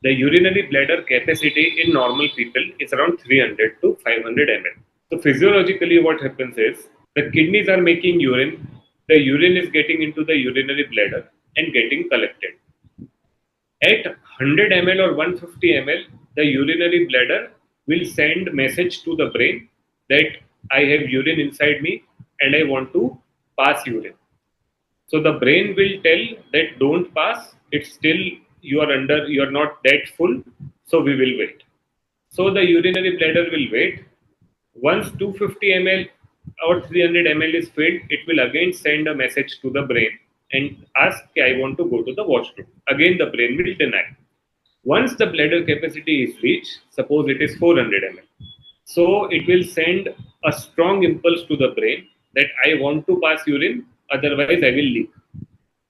The urinary bladder capacity in normal people is around 300 to 500 ml. So physiologically what happens is the kidneys are making urine, the urine is getting into the urinary bladder and getting collected. At 100 ml or 150 ml, the urinary bladder will send message to the brain that I have urine inside me and I want to pass urine. So the brain will tell that don't pass, it's still you are not that full, so we will wait. So the urinary bladder will wait. Once 250 ml or 300 ml is filled, it will again send a message to the brain and ask, I want to go to the washroom. Again, the brain will deny. Once the bladder capacity is reached, suppose it is 400 ml, so it will send a strong impulse to the brain that I want to pass urine, otherwise I will leak.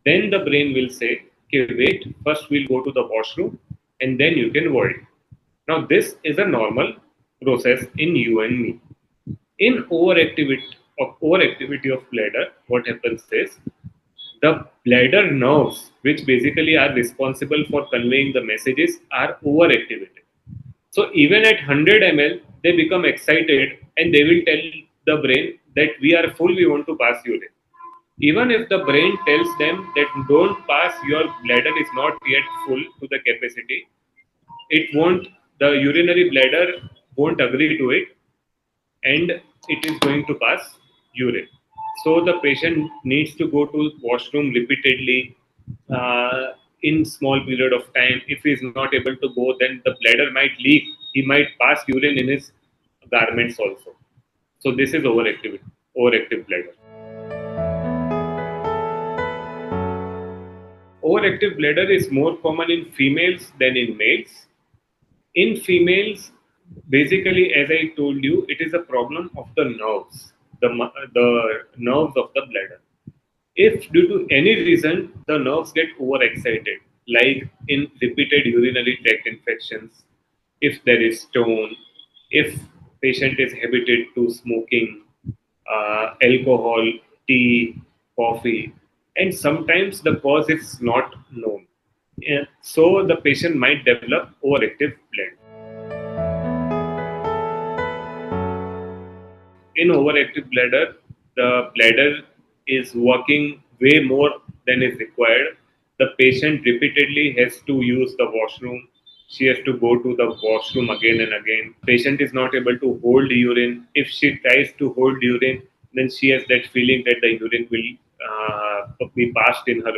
Then the brain will say, okay, wait, first we'll go to the washroom and then you can void. Now, this is a normal process in you and me. In overactivity of bladder, what happens is the bladder nerves, which basically are responsible for conveying the messages, are overactivated. So even at 100 ml, they become excited and they will tell the brain that we are full, we want to pass urine. Even if the brain tells them that don't pass, your bladder is not yet full to the capacity, it won't, the urinary bladder won't agree to it and it is going to pass urine. So the patient needs to go to washroom repeatedly in small period of time. If he is not able to go, then the bladder might leak. He might pass urine in his garments also. So this is overactive bladder. Overactive bladder is more common in females than in males. In females, basically, as I told you, it is a problem of the nerves, the nerves of the bladder. If due to any reason the nerves get overexcited, like in repeated urinary tract infections, if there is stone, if patient is habituated to smoking, alcohol, tea, coffee, and sometimes the cause is not known. Yeah, so the patient might develop overactive bladder. In overactive bladder, the bladder is working way more than is required. The patient repeatedly has to use the washroom. She has to go to the washroom again and again. Patient is not able to hold urine. If she tries to hold urine, then she has that feeling that the urine will be passed in her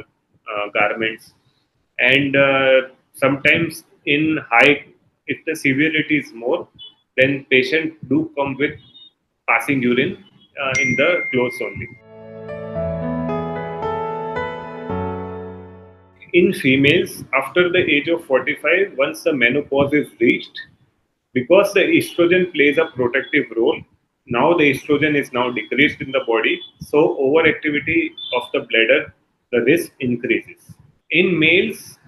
garments. And sometimes in high, if the severity is more, then patient do come with passing urine in the clothes only. In females, after the age of 45, once the menopause is reached, because the estrogen plays a protective role, now the estrogen is now decreased in the body, so overactivity of the bladder, the risk increases. In males,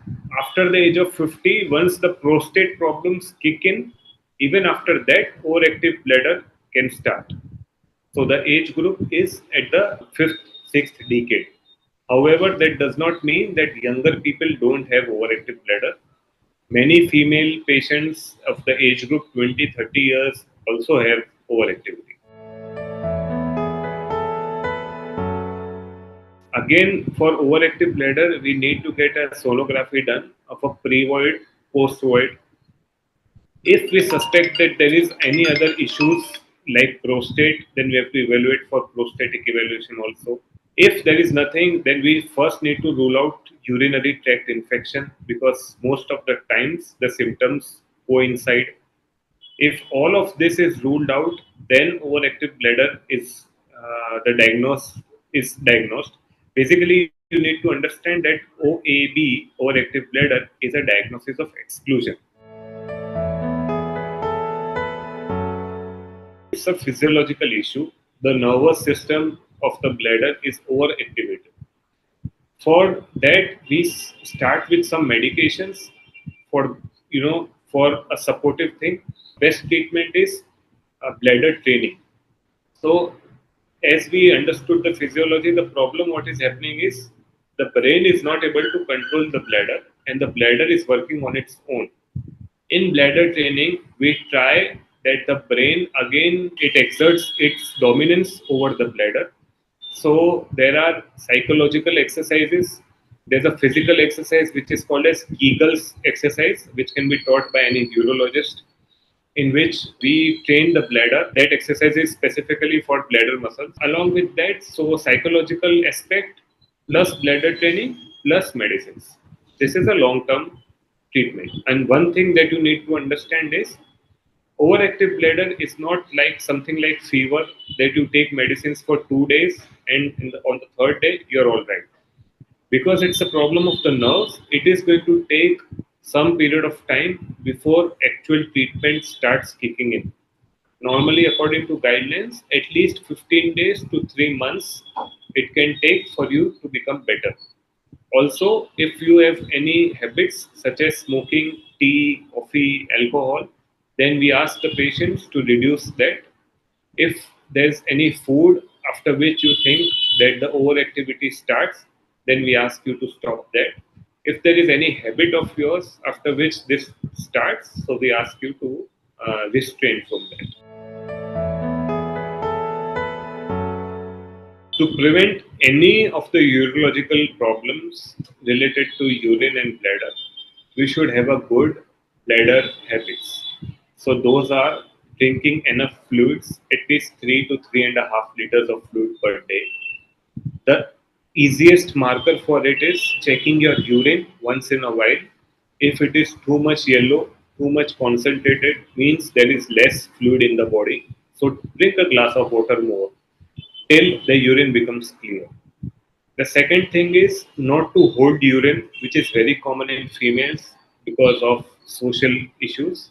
after the age of 50, once the prostate problems kick in, even after that, overactive bladder can start. So the age group is at the fifth, sixth decade. However, that does not mean that younger people don't have overactive bladder. Many female patients of the age group 20, 30 years also have overactivity. Again, for overactive bladder, we need to get a sonography done of a pre-void, post-void. If we suspect that there is any other issues like prostate, then we have to evaluate for prostatic evaluation also. If there is nothing, then we first need to rule out urinary tract infection because most of the times the symptoms coincide. If all of this is ruled out, then overactive bladder is is diagnosed. Basically, you need to understand that OAB, overactive bladder, is a diagnosis of exclusion. It's a physiological issue. The nervous system of the bladder is overactivated. For that, we start with some medications for for a supportive thing. Best treatment is bladder training. So, as we understood the physiology, the problem what is happening is the brain is not able to control the bladder. and the bladder is working on its own. In bladder training, we try that the brain again it exerts its dominance over the bladder. So there are psychological exercises. There's a physical exercise which is called as Kegel's exercise, which can be taught by any urologist, in which we train the bladder. That exercise is specifically for bladder muscles. Along with that, so psychological aspect plus bladder training plus medicines. This is a long-term treatment. And one thing that you need to understand is overactive bladder is not like something like fever that you take medicines for 2 days and on the third day you're all right. Because it's a problem of the nerves, it is going to take some period of time before actual treatment starts kicking in. Normally, according to guidelines, at least 15 days to 3 months it can take for you to become better. Also, if you have any habits such as smoking, tea, coffee, alcohol, then we ask the patients to reduce that. If there's any food after which you think that the overactivity starts, then we ask you to stop that. If there is any habit of yours after which this starts, so we ask you to restrain from that. To prevent any of the urological problems related to urine and bladder, we should have a good bladder habits. So those are drinking enough fluids, at least 3 to 3.5 liters of fluid per day. The easiest marker for it is checking your urine once in a while. If it is too much yellow, too much concentrated, means there is less fluid in the body. So drink a glass of water more till the urine becomes clear. The second thing is not to hold urine, which is very common in females because of social issues.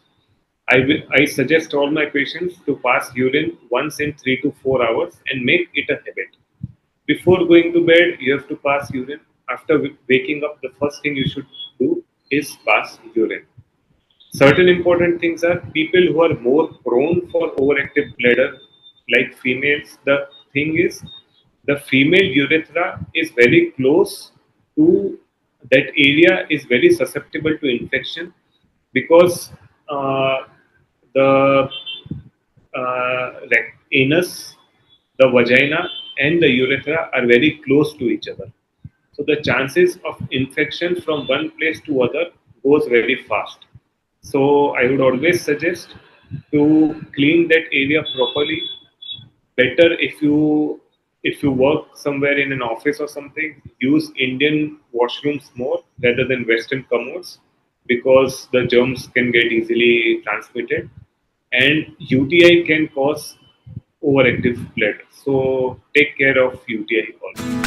I suggest all my patients to pass urine once in 3 to 4 hours and make it a habit. Before going to bed, you have to pass urine. After waking up, the first thing you should do is pass urine. Certain important things are people who are more prone for overactive bladder, like females. The thing is, the female urethra is very close to that area, is very susceptible to infection because the anus, the vagina, and the urethra are very close to each other. So the chances of infection from one place to other goes very fast. So I would always suggest to clean that area properly. Better if you work somewhere in an office or something, use Indian washrooms more rather than Western commodes because the germs can get easily transmitted and UTI can cause overactive bladder. So take care of UTI also.